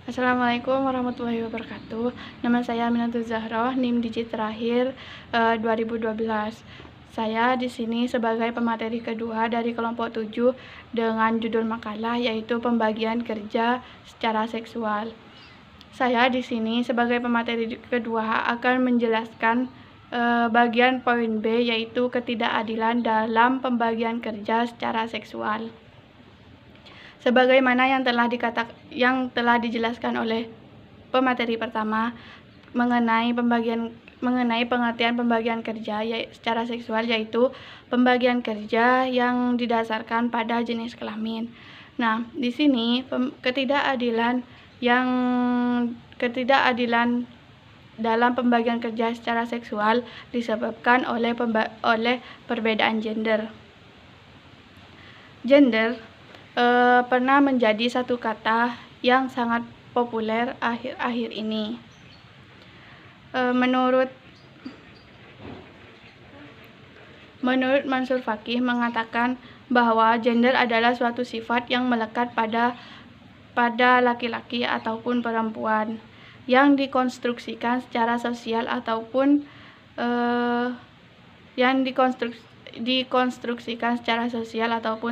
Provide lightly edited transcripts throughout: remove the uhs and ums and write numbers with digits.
Assalamualaikum warahmatullahi wabarakatuh. Nama saya Aminatul Zahroh, NIM digit terakhir 2012. Saya di sini sebagai pemateri kedua dari kelompok 7 dengan judul makalah yaitu pembagian kerja secara seksual. Saya di sini sebagai pemateri kedua akan menjelaskan bagian poin B yaitu ketidakadilan dalam pembagian kerja secara seksual. Sebagaimana yang telah dijelaskan oleh pemateri pertama mengenai pengertian pembagian kerja secara seksual, yaitu pembagian kerja yang didasarkan pada jenis kelamin. Nah, di sini ketidakadilan dalam pembagian kerja secara seksual disebabkan oleh perbedaan gender. Gender pernah menjadi satu kata yang sangat populer akhir-akhir ini. Menurut Mansur Fakih mengatakan bahwa gender adalah suatu sifat yang melekat pada laki-laki ataupun perempuan yang dikonstruksikan secara sosial ataupun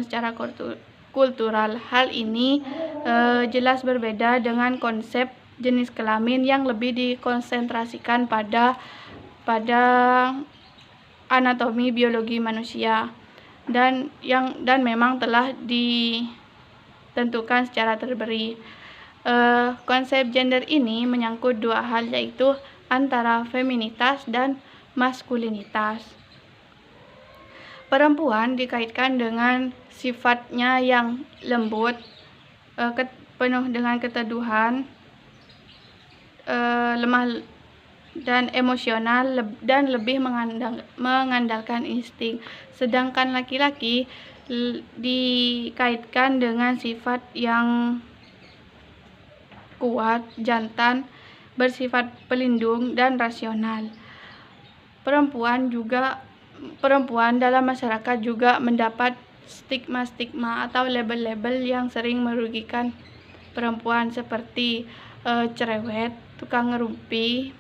secara kultural. Hal ini jelas berbeda dengan konsep jenis kelamin yang lebih dikonsentrasikan pada anatomi biologi manusia dan memang telah ditentukan secara terberi. Konsep gender ini menyangkut dua hal, yaitu antara feminitas dan maskulinitas. Perempuan dikaitkan dengan sifatnya yang lembut, penuh dengan keteduhan, lemah dan emosional, dan lebih mengandalkan insting. Sedangkan laki-laki dikaitkan dengan sifat yang kuat, jantan, bersifat pelindung dan rasional. Perempuan dalam masyarakat juga mendapat stigma atau label-label yang sering merugikan perempuan seperti cerewet, tukang ngerumpi,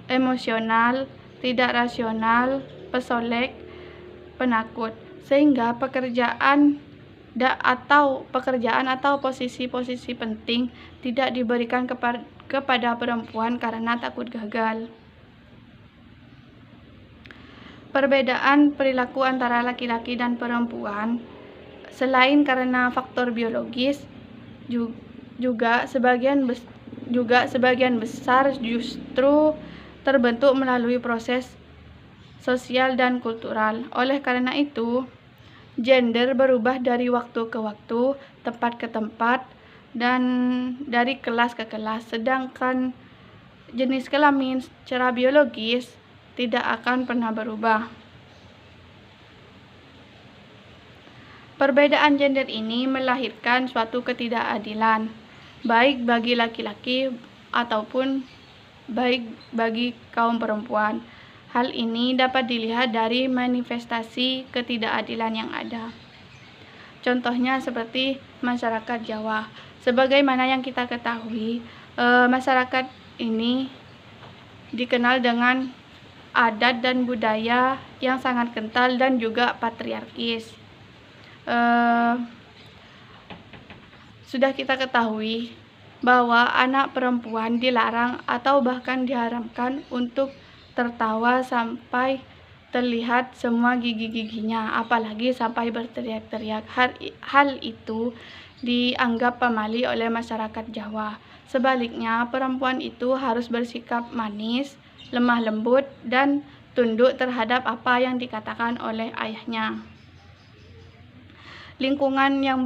emosional, tidak rasional, pesolek, penakut, sehingga pekerjaan atau posisi-posisi penting tidak diberikan kepada perempuan karena takut gagal. Perbedaan perilaku antara laki-laki dan perempuan selain karena faktor biologis juga sebagian besar justru terbentuk melalui proses sosial dan kultural. Oleh karena itu, gender berubah dari waktu ke waktu, tempat ke tempat, dan dari kelas ke kelas, sedangkan jenis kelamin secara biologis tidak akan pernah berubah. Perbedaan gender ini melahirkan suatu ketidakadilan, baik bagi laki-laki ataupun baik bagi kaum perempuan. Hal ini dapat dilihat dari manifestasi ketidakadilan yang ada. Contohnya seperti masyarakat Jawa. Sebagaimana yang kita ketahui, masyarakat ini dikenal dengan adat dan budaya yang sangat kental dan juga patriarkis. Sudah kita ketahui bahwa anak perempuan dilarang atau bahkan diharamkan untuk tertawa sampai terlihat semua gigi-giginya, apalagi sampai berteriak-teriak. Hal itu dianggap pamali oleh masyarakat Jawa. Sebaliknya, perempuan itu harus bersikap manis, lemah lembut, dan tunduk terhadap apa yang dikatakan oleh ayahnya. Lingkungan yang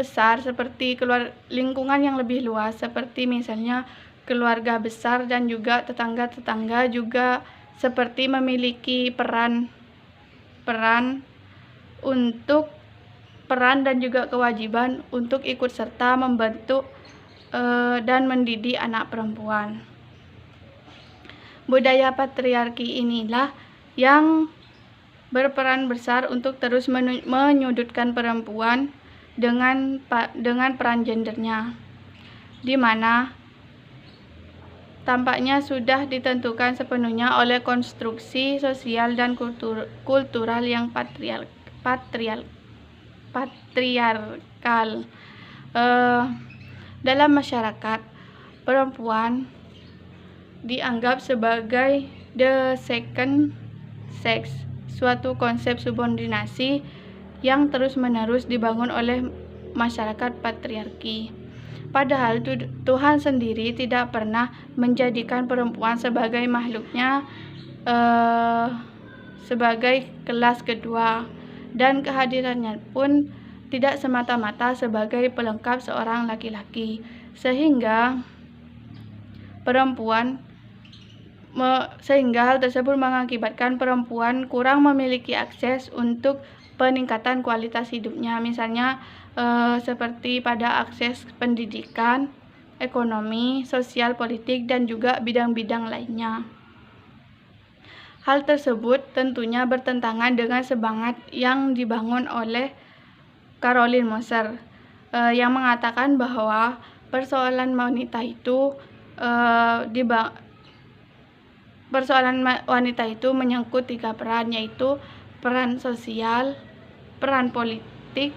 lebih luas seperti misalnya keluarga besar dan juga tetangga-tetangga juga seperti memiliki peran dan juga kewajiban untuk ikut serta membentuk dan mendidik anak perempuan. Budaya patriarki inilah yang berperan besar untuk terus menyudutkan perempuan dengan peran gendernya. di mana tampaknya sudah ditentukan sepenuhnya oleh konstruksi sosial dan kultural yang patriarkal. Dalam masyarakat, perempuan dianggap sebagai the second sex, suatu konsep subordinasi yang terus-menerus dibangun oleh masyarakat patriarki. Padahal Tuhan sendiri tidak pernah menjadikan perempuan sebagai makhluknya sebagai kelas kedua, dan kehadirannya pun tidak semata-mata sebagai pelengkap seorang laki-laki, sehingga hal tersebut mengakibatkan perempuan kurang memiliki akses untuk peningkatan kualitas hidupnya, misalnya seperti pada akses pendidikan, ekonomi, sosial, politik, dan juga bidang-bidang lainnya. Hal tersebut tentunya bertentangan dengan semangat yang dibangun oleh Caroline Moser yang mengatakan bahwa persoalan wanita itu menyangkut 3 peran, yaitu peran sosial, peran politik,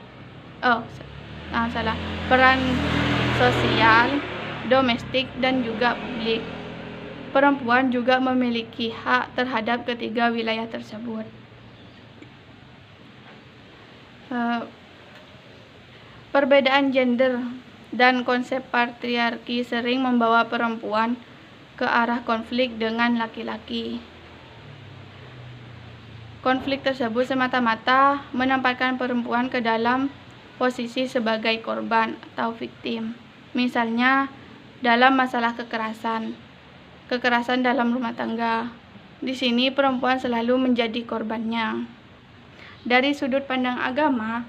peran sosial, domestik, dan juga publik. Perempuan juga memiliki hak terhadap ketiga wilayah tersebut. Perbedaan gender dan konsep patriarki sering membawa perempuan ke arah konflik dengan laki-laki. Konflik tersebut semata-mata menempatkan perempuan ke dalam posisi sebagai korban atau victim. Misalnya dalam masalah kekerasan dalam rumah tangga. Di sini perempuan selalu menjadi korbannya. Dari sudut pandang agama,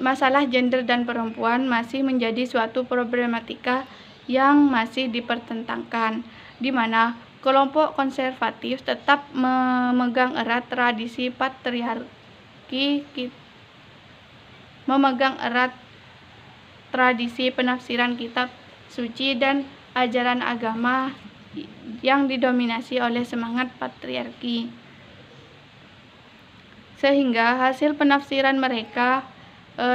masalah gender dan perempuan masih menjadi suatu problematika yang masih dipertentangkan, di mana kelompok konservatif tetap memegang erat tradisi penafsiran kitab suci dan ajaran agama yang didominasi oleh semangat patriarki, sehingga hasil penafsiran mereka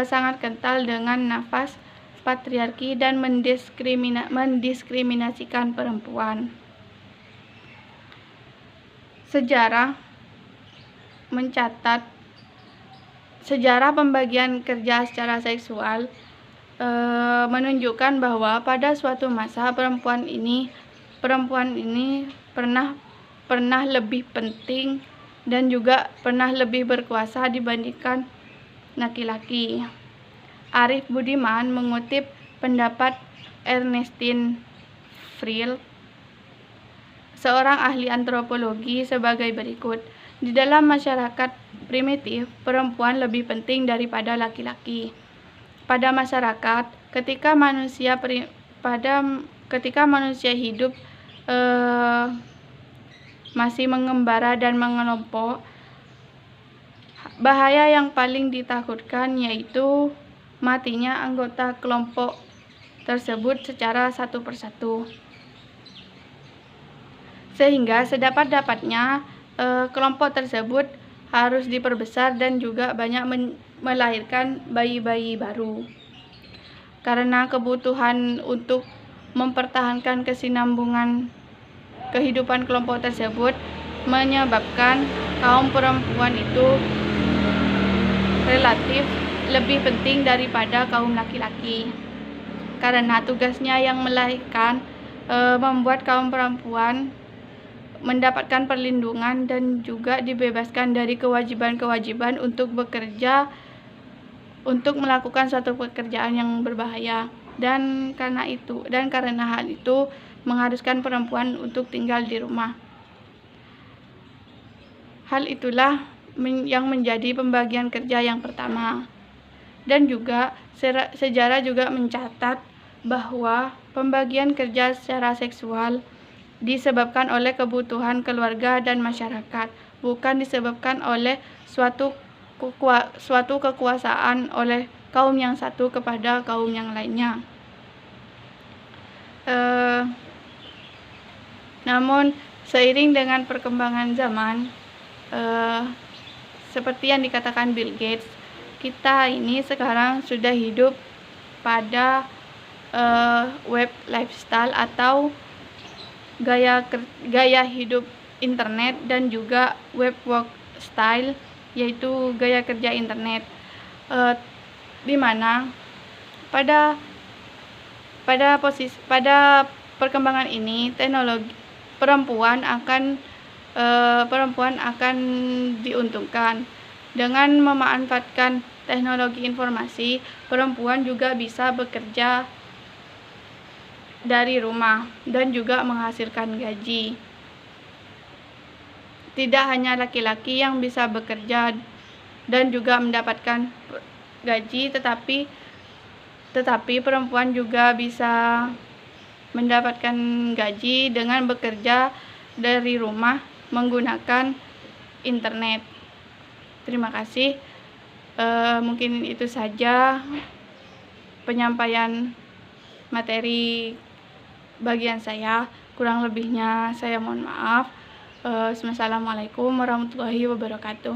sangat kental dengan nafas patriarki dan mendiskriminasikan perempuan. Sejarah pembagian kerja secara seksual menunjukkan bahwa pada suatu masa perempuan ini pernah lebih penting dan juga pernah lebih berkuasa dibandingkan laki-laki. Arif Budiman mengutip pendapat Ernestine Friel, seorang ahli antropologi, sebagai berikut. Di dalam masyarakat primitif, perempuan lebih penting daripada laki-laki. Pada masyarakat, ketika manusia hidup masih mengembara dan mengelompok, bahaya yang paling ditakutkan yaitu matinya anggota kelompok tersebut secara satu persatu. Sehingga sedapat-dapatnya kelompok tersebut harus diperbesar dan juga banyak melahirkan bayi-bayi baru. Karena kebutuhan untuk mempertahankan kesinambungan kehidupan kelompok tersebut menyebabkan kaum perempuan itu relatif lebih penting daripada kaum laki-laki. Karena tugasnya yang melahirkan membuat kaum perempuan mendapatkan perlindungan dan juga dibebaskan dari kewajiban-kewajiban untuk bekerja, untuk melakukan suatu pekerjaan yang berbahaya, dan karena hal itu mengharuskan perempuan untuk tinggal di rumah. Hal itulah yang menjadi pembagian kerja yang pertama. Dan juga sejarah juga mencatat bahwa pembagian kerja secara seksual disebabkan oleh kebutuhan keluarga dan masyarakat, bukan disebabkan oleh suatu kekuasaan oleh kaum yang satu kepada kaum yang lainnya. Namun seiring dengan perkembangan zaman, seperti yang dikatakan Bill Gates, kita ini sekarang sudah hidup pada web lifestyle atau gaya hidup internet, dan juga web work style, yaitu gaya kerja internet, di mana pada perkembangan ini perempuan akan diuntungkan. Dengan memanfaatkan teknologi informasi, perempuan juga bisa bekerja dari rumah dan juga menghasilkan gaji. Tidak hanya laki-laki yang bisa bekerja dan juga mendapatkan gaji, tetapi perempuan juga bisa mendapatkan gaji dengan bekerja dari rumah menggunakan internet. Terima kasih. Mungkin itu saja penyampaian materi bagian saya. Kurang lebihnya saya mohon maaf. Wassalamualaikum warahmatullahi wabarakatuh.